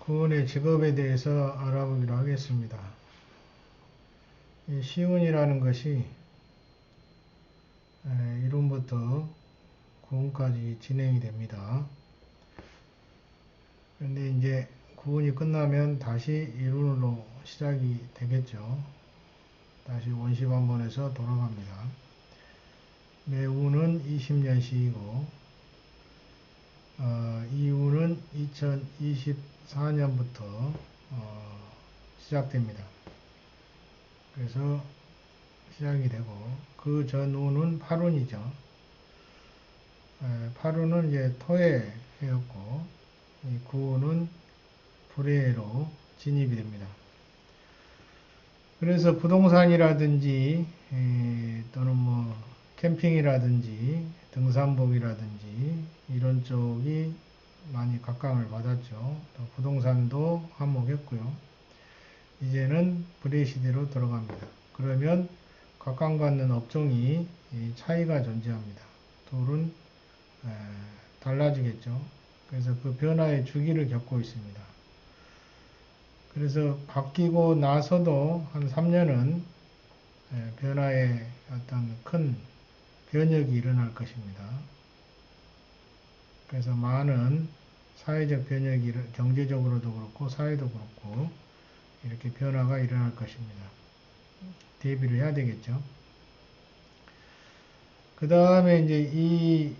구운의 직업에 대해서 알아보기로 하겠습니다. 이 시운이라는 것이 이론부터 구운까지 진행이 됩니다. 그런데 이제 구운이 끝나면 다시 이론으로 시작이 되겠죠. 다시 원시반본에서 돌아갑니다. 매운은 20년씩이고 이운은 2024년부터 시작됩니다. 그래서 시작이 되고 그 전운은 8운이죠. 8운은 이제 토의 해였고 9운은 불의 해로 진입이 됩니다. 그래서 부동산이라든지 또는 뭐 캠핑이라든지 등산복이라든지 이런 쪽이 많이 각광을 받았죠. 또 부동산도 한몫했고요. 이제는 불의 시대로 들어갑니다. 그러면 각광받는 업종이 차이가 존재합니다. 둘은 달라지겠죠. 그래서 그 변화의 주기를 겪고 있습니다. 그래서 바뀌고 나서도 한 3년은 변화의 어떤 큰 변혁이 일어날 것입니다. 그래서 많은 사회적 변혁이 경제적으로도 그렇고 사회도 그렇고 이렇게 변화가 일어날 것입니다. 대비를 해야 되겠죠. 그 다음에 이제 이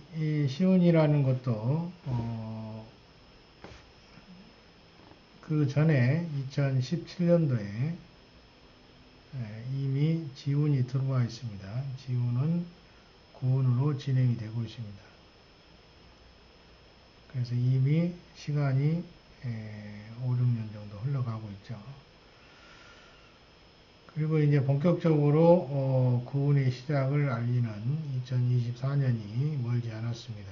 시운이라는 것도 그 전에 2017년도에 이미 지운이 들어와 있습니다. 지운은 구운으로 진행이 되고 있습니다. 그래서 이미 시간이 5, 6년 정도 흘러가고 있죠. 그리고 이제 본격적으로 구운의 시작을 알리는 2024년이 멀지 않았습니다.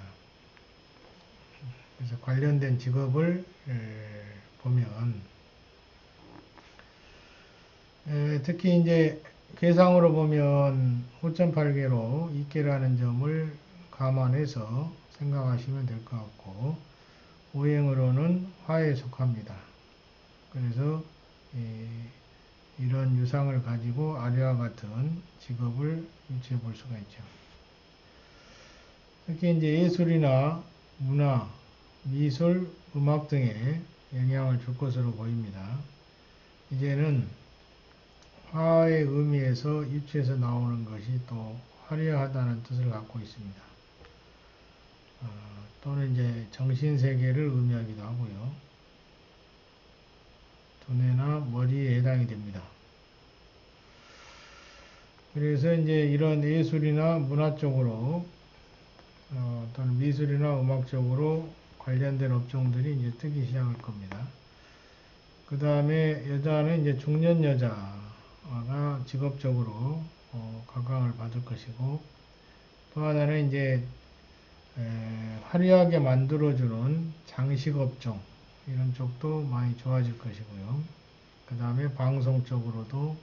그래서 관련된 직업을 보면 특히 이제 괴상으로 보면 5.8개로 입계라는 점을 감안해서 생각하시면 될 것 같고 오행으로는 화에 속합니다. 그래서 이런 유상을 가지고 아래와 같은 직업을 유추해 볼 수가 있죠. 특히 이제 예술이나 문화, 미술, 음악 등에 영향을 줄 것으로 보입니다. 이제는 화의 의미에서 유추해서 나오는 것이 또 화려하다는 뜻을 갖고 있습니다. 또는 이제 정신세계를 의미하기도 하고요. 두뇌나 머리에 해당이 됩니다. 그래서 이제 이런 예술이나 문화 쪽으로 또는 미술이나 음악 쪽으로 관련된 업종들이 이제 뜨기 시작할 겁니다. 그 다음에 여자는 이제 중년 여자가 직업적으로 각광을 받을 것이고 또 하나는 이제 화려하게 만들어주는 장식업종 이런 쪽도 많이 좋아질 것이고요. 그 다음에 방송 쪽으로도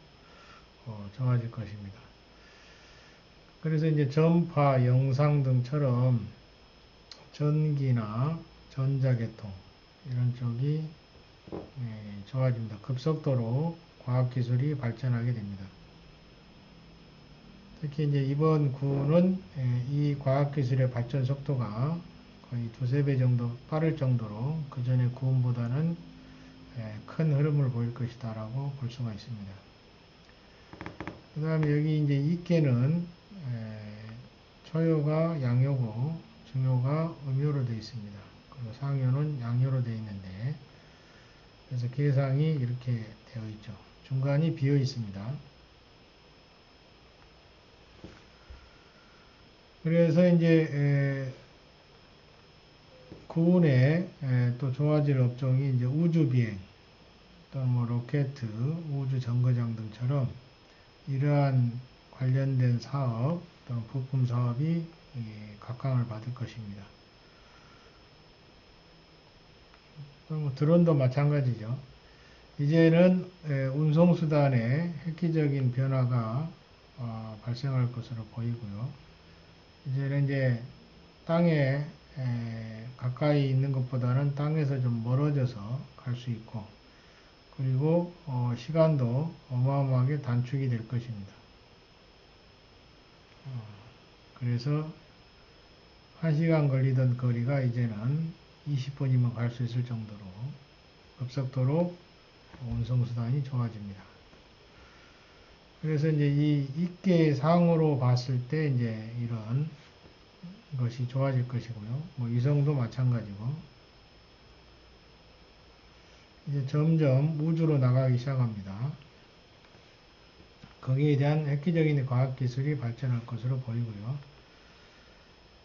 좋아질 것입니다. 그래서 이제 전파, 영상 등처럼 전기나 전자계통 이런 쪽이 좋아집니다. 급속도로 과학기술이 발전하게 됩니다. 특히 이제 이번 구는 이 과학기술의 발전 속도가 거의 2~3배 정도 빠를 정도로 그 전에 구운보다는 큰 흐름을 보일 것이다 라고 볼 수가 있습니다. 그 다음에 여기 이제 이께는 초요가 양요고 중요가 음요로 되어 있습니다. 그리고 상요는 양요로 되어 있는데 그래서 계상이 이렇게 되어 있죠. 중간이 비어 있습니다. 그래서 이제 구운에 또 좋아질 업종이 이제 우주비행 또는 뭐 로켓, 우주정거장 등처럼 이러한 관련된 사업 또는 부품 사업이 각광을 받을 것입니다. 또 뭐 드론도 마찬가지죠. 이제는 운송수단에 획기적인 변화가 발생할 것으로 보이고요. 이제는 이제 땅에 가까이 있는 것보다는 땅에서 좀 멀어져서 갈 수 있고, 그리고 시간도 어마어마하게 단축이 될 것입니다. 그래서 1시간 걸리던 거리가 이제는 20분이면 갈 수 있을 정도로 급속도로 운송수단이 좋아집니다. 그래서 이제 이 입계상으로 봤을 때 이제 이런 것이 좋아질 것이고요. 뭐 위성도 마찬가지고, 이제 점점 우주로 나가기 시작합니다. 거기에 대한 획기적인 과학기술이 발전할 것으로 보이고요.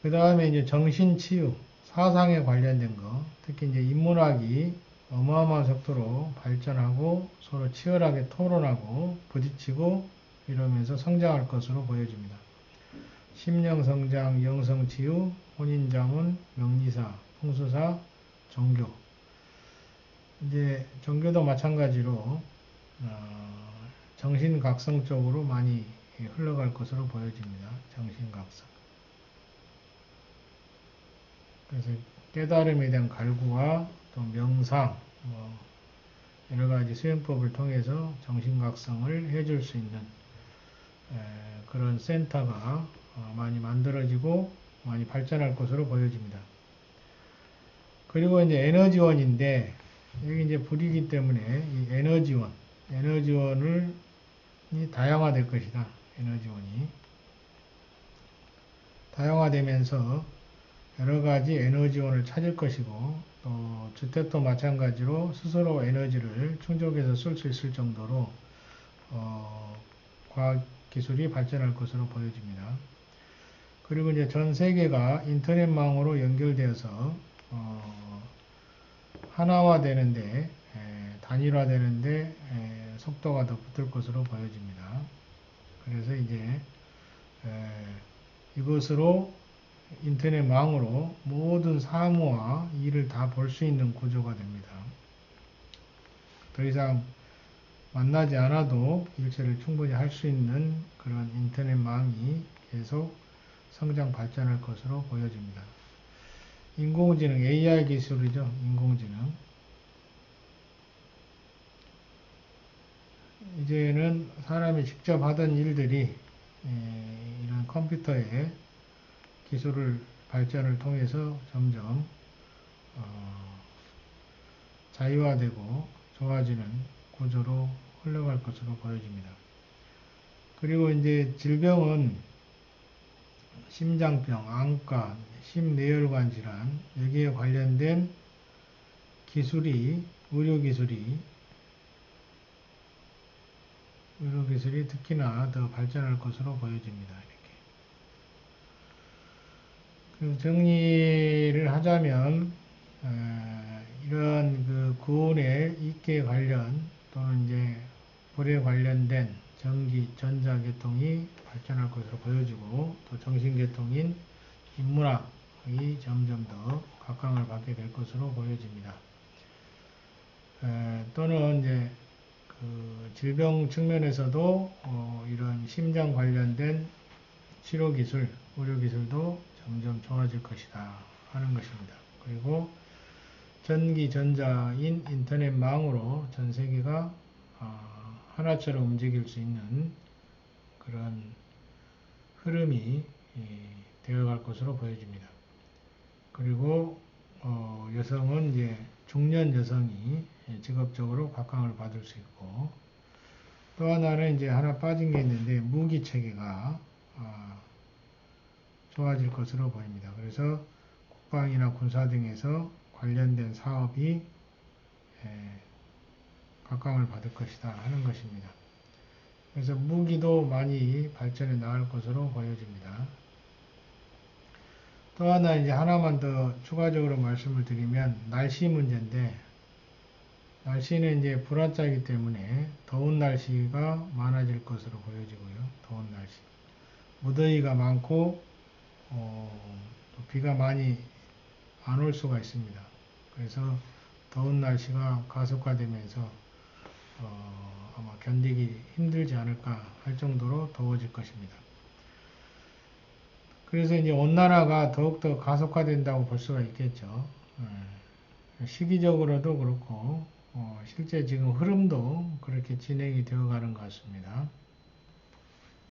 그 다음에 이제 정신치유, 사상에 관련된 거, 특히 이제 인문학이 어마어마한 속도로 발전하고 서로 치열하게 토론하고 부딪히고 이러면서 성장할 것으로 보여집니다. 심령성장, 영성치유, 혼인자문, 명리사, 풍수사, 종교. 이제 종교도 마찬가지로 정신각성 쪽으로 많이 흘러갈 것으로 보여집니다. 정신각성. 그래서 깨달음에 대한 갈구와 또 명상, 여러 가지 수행법을 통해서 정신각성을 해줄 수 있는 그런 센터가 많이 만들어지고 많이 발전할 것으로 보여집니다. 그리고 이제 에너지원인데, 여기 이제 불이기 때문에 이 에너지원이 다양화될 것이다. 에너지원이 다양화되면서 여러 가지 에너지원을 찾을 것이고, 또 주택도 마찬가지로 스스로 에너지를 충족해서 쓸 수 있을 정도로 과학기술이 발전할 것으로 보여집니다. 그리고 이제 전 세계가 인터넷망으로 연결되어서 하나화되는데, 단일화되는데 속도가 더 붙을 것으로 보여집니다. 그래서 이제 이것으로 인터넷망으로 모든 사무와 일을 다 볼 수 있는 구조가 됩니다. 더 이상 만나지 않아도 일처리를 충분히 할 수 있는 그런 인터넷망이 계속 성장 발전할 것으로 보여집니다. 인공지능, AI 기술이죠. 인공지능. 이제는 사람이 직접 하던 일들이 이런 컴퓨터의 기술을 발전을 통해서 점점 자유화되고 좋아지는 구조로 흘러갈 것으로 보여집니다. 그리고 이제 질병은 심장병, 안과, 심내혈관 질환, 여기에 관련된 기술이, 의료기술이 특히나 더 발전할 것으로 보여집니다. 이렇게. 정리를 하자면, 이런 그 구온의 입계 관련 또는 이제 불에 관련된 전기, 전자계통이 발전할 것으로 보여지고, 또 정신계통인 인문학이 점점 더 각광을 받게 될 것으로 보여집니다. 또는 이제 그 질병 측면에서도 이런 심장 관련된 치료기술, 의료기술도 점점 좋아질 것이다 하는 것입니다. 그리고 전기, 전자인 인터넷망으로 전 세계가 하나처럼 움직일 수 있는 그런 흐름이 되어갈 것으로 보여집니다. 그리고 여성은 이제 중년 여성이 직업적으로 각광을 받을 수 있고, 또 하나는 이제 하나 빠진 게 있는데 무기 체계가 좋아질 것으로 보입니다. 그래서 국방이나 군사 등에서 관련된 사업이 각광을 받을 것이다 하는 것입니다. 그래서 무기도 많이 발전해 나갈 것으로 보여집니다. 또 하나 이제 하나만 더 추가적으로 말씀을 드리면 날씨 문제인데, 날씨는 이제 불화자이기 때문에 더운 날씨가 많아질 것으로 보여지고요. 더운 날씨. 무더위가 많고 또 비가 많이 안 올 수가 있습니다. 그래서 더운 날씨가 가속화되면서 아마 견디기 힘들지 않을까 할 정도로 더워질 것입니다. 그래서 이제 온난화가 더욱더 가속화된다고 볼 수가 있겠죠. 시기적으로도 그렇고, 실제 지금 흐름도 그렇게 진행이 되어 가는 것 같습니다.